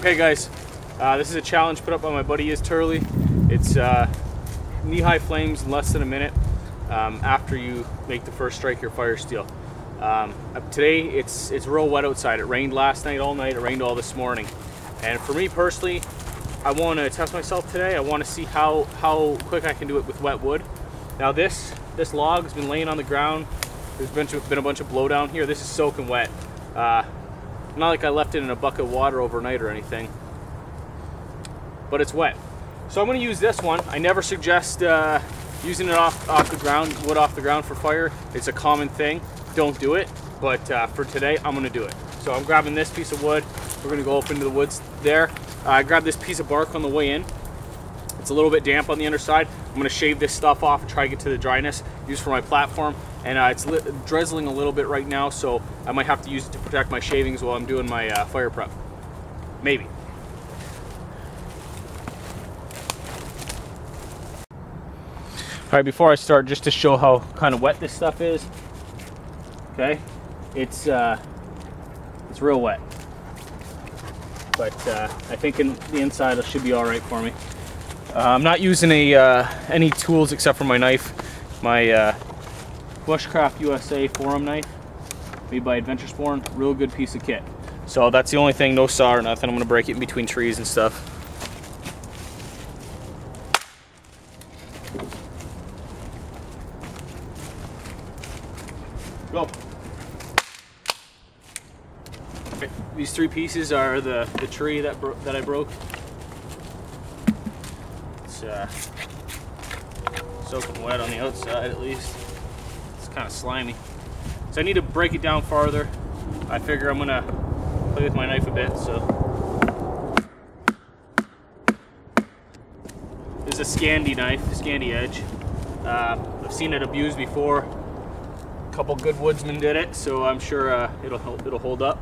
Okay guys, this is a challenge put up by my buddy Turley. It's knee-high flames in less than a minute after you make the first strike your fire steel. Today it's real wet outside. It rained last night all night, it rained all this morning. And for me personally, I want to test myself today. I want to see how quick I can do it with wet wood. Now this log has been laying on the ground. There's been a bunch of blowdown here. This is soaking wet. Not like I left it in a bucket of water overnight or anything, but it's wet. So I'm going to use this one. I never suggest using it off the ground, wood off the ground for fire. It's a common thing. Don't do it. But for today, I'm going to do it. So I'm grabbing this piece of wood. We're going to go up into the woods there. I grabbed this piece of bark on the way in. It's a little bit damp on the underside. I'm going to shave this stuff off and try to get to the dryness, use for my platform. And it's drizzling a little bit right now, so I might have to use it to protect my shavings while I'm doing my fire prep. Maybe. All right, before I start, just to show how kind of wet this stuff is. Okay, it's real wet, but I think in the inside it should be all right for me. I'm not using any tools except for my knife, my Bushcraftusa forum knife, made by Adventure Spawn. Real good piece of kit. So that's the only thing, no saw or nothing. I'm gonna break it in between trees and stuff. Go. Okay. These three pieces are the tree that I broke. It's soaking wet on the outside at least. Kind of slimy, so I need to break it down farther. I figure I'm gonna play with my knife a bit. So this is a Scandi knife, Scandi edge. I've seen it abused before. A couple good woodsmen did it, so I'm sure it'll hold up.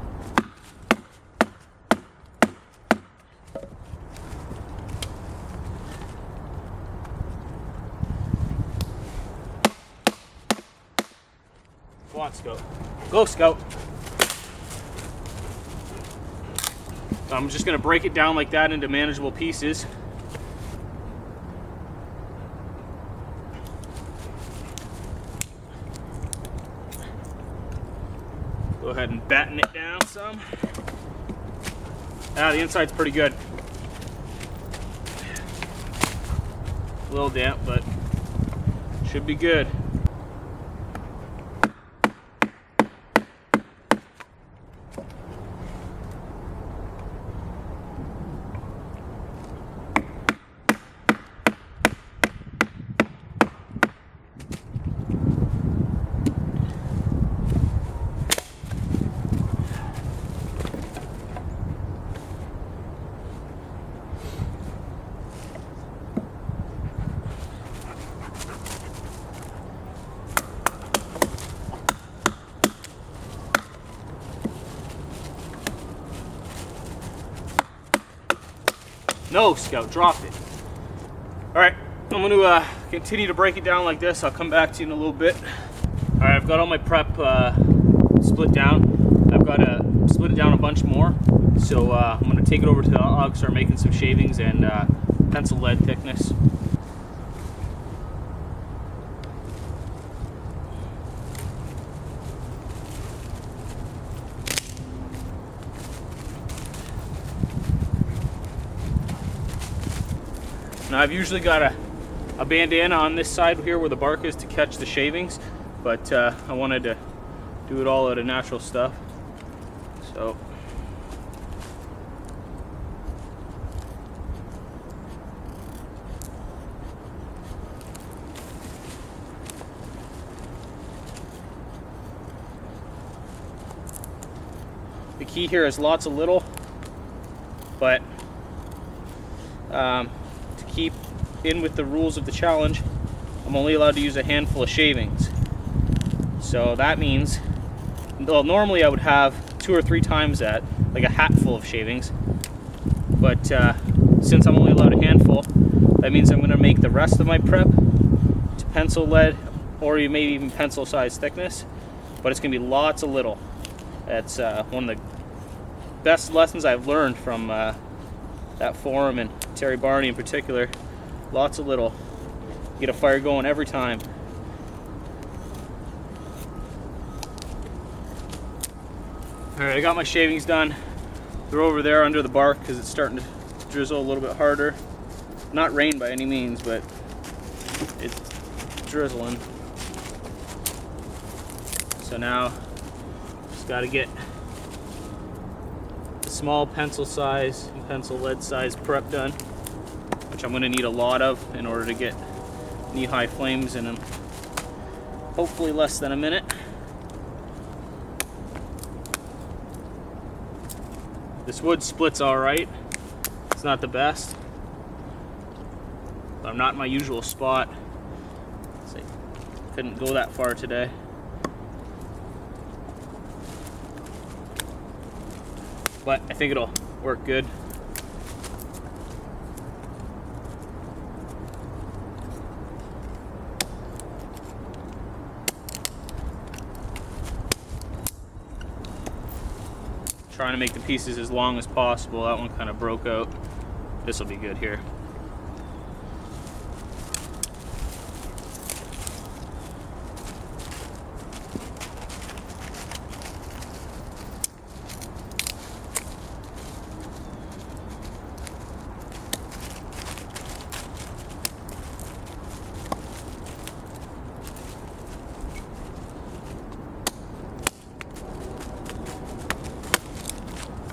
Go on, Scout. Go, Scout. I'm just going to break it down like that into manageable pieces. Go ahead and batten it down some. The inside's pretty good. A little damp, but should be good. No, Scout, dropped it. All right, I'm going to continue to break it down like this. I'll come back to you in a little bit. All right, I've got all my prep split down. I've got to split it down a bunch more. So I'm going to take it over to the log, start making some shavings and pencil lead thickness. Now I've usually got a bandana on this side here where the bark is to catch the shavings, but I wanted to do it all out of natural stuff. So the key here is lots of little, but to keep in with the rules of the challenge, I'm only allowed to use a handful of shavings. So that means, well, normally I would have 2 or 3 times that, like a hat full of shavings. But since I'm only allowed a handful, that means I'm going to make the rest of my prep to pencil lead, or maybe even pencil size thickness. But it's going to be lots of little. That's one of the best lessons I've learned from that forum, and Terry Barney in particular. Lots of little. Get a fire going every time. Alright, I got my shavings done. They're over there under the bark because it's starting to drizzle a little bit harder. Not rain by any means, but it's drizzling. So now, just got to get the small pencil size and pencil lead size prep done, which I'm going to need a lot of in order to get knee-high flames in them. Hopefully less than a minute. This wood splits all right. It's not the best, but I'm not in my usual spot, so I couldn't go that far today. But I think it'll work good. Trying to make the pieces as long as possible. That one kind of broke out. This will be good here.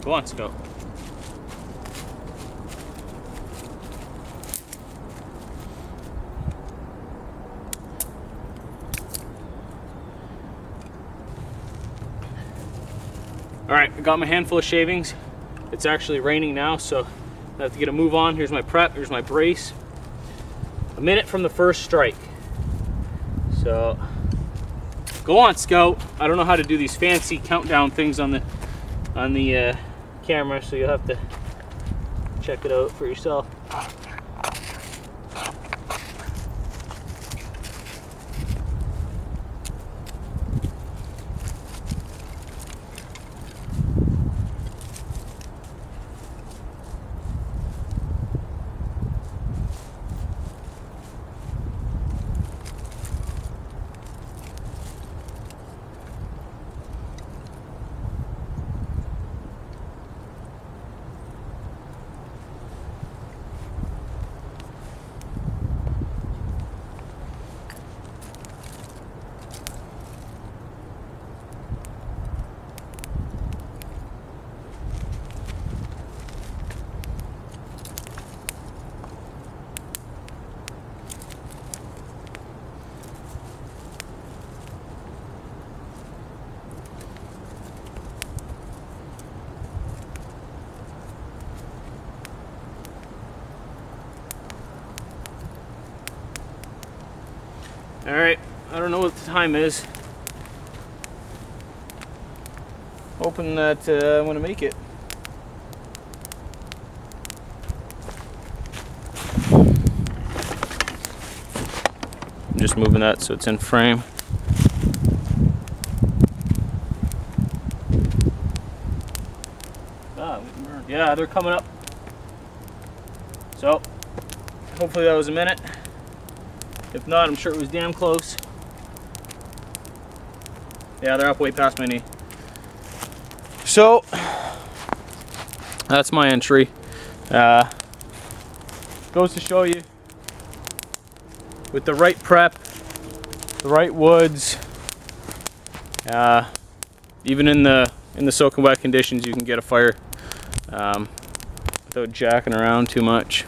Go on, Scout. Alright, I got my handful of shavings. It's actually raining now, so I have to get a move on. Here's my prep, here's my brace. A minute from the first strike. So, go on, Scout. I don't know how to do these fancy countdown things on the camera, so you'll have to check it out for yourself. Alright, I don't know what the time is. Hoping that I'm going to make it. I'm just moving that so it's in frame. Yeah, they're coming up. So, hopefully that was a minute. If not, I'm sure it was damn close. Yeah, they're up way past my knee. So, that's my entry. Goes to show you, with the right prep, the right woods, even in the soaking wet conditions, you can get a fire without jacking around too much.